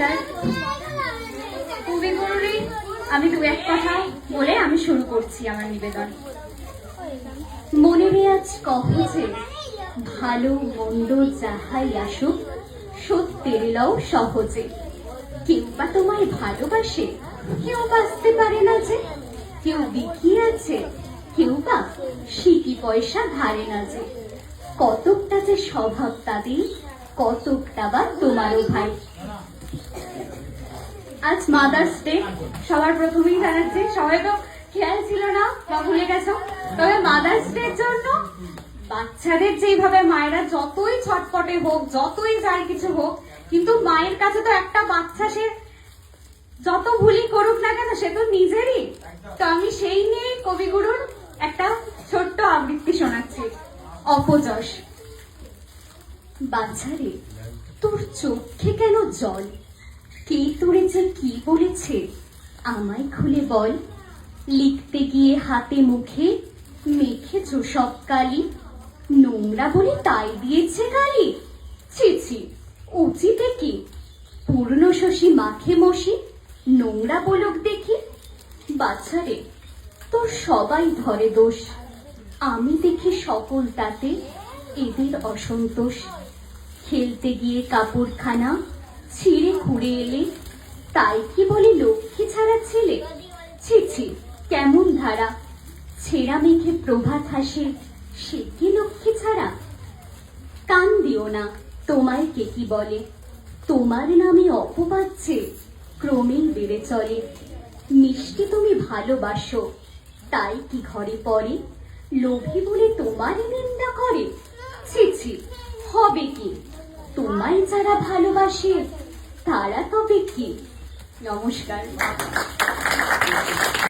নমস্কার। কবিগুরুরই আমি দু এক কথা বলে আমি শুরু করছি আমার নিবেদন। মনের আজ কহ যে ভালো মন্দ যাহাই আসুক সত্যের লও সহজে। কেউ বা তোমায় ভালোবাসে, কেউ বাঁচতে পারে না যে। কেউ বিকি আছে, কেউ বা সিকি পয়সা ধারে না যে। কতকটা যে স্বভাব তাদের, কতকটা বা তোমারও ভাই। আজ মাদার্স ডে, সবার প্রথমেই জানাচ্ছি, সবাই তো খেয়াল ছিল না বা ভুলে গেছো। তবে মাদার্স ডে জন্য বাচ্চাদের যেভাবে মায়েরা যতই ছটপটে হোক, যতই যার কিছু হোক, কিন্তু মায়ের কাছে তো একটা বাচ্চা, সে যত ভুলই করুক না কেন সে তো নিজেরই। তো আমি সেই নিয়ে কবিগুরুর একটা ছোট্ট আবৃত্তি শোনাচ্ছি। অপযশ। বাচ্চারে, তোর চোখে কেন জল? কে তোরে যে কি বলেছে আমায় খুলে বল। লিখতে গিয়ে হাতে মুখে মেখেছ সব কালি, নোংরা বলে তাই দিয়েছে গালি। ছি ছি, উচিতে কি? পূর্ণ শশী মাখে মশি, নোংরা বলক দেখি। বাচ্চারে, তোর সবাই ধরে দোষ, আমি দেখি সকল তাতে এদের অসন্তোষ। খেলতে গিয়ে কাপড়খানা ছিঁড়ে খুঁড়ে এলে, তাই কি বলে লক্ষ্মী ছাড়া ছেলে। ছি ছি, কেমন ধারা! ছেঁড়া মেঘে প্রভাত হাসে, সে কি লক্ষ্মী ছাড়া? কান দিও না, তোমায় কে কি বলে, তোমার নামে অপবাদছে ক্রমেই বেড়ে চলে। মিষ্টি তুমি ভালোবাসো, তাই কি ঘরে পড়ে, লোভী বলে তোমারই নিন্দা করে। ছি ছি, হবে কি? তোমায় যারা ভালোবাসে তারা তবে কি? নমস্কার।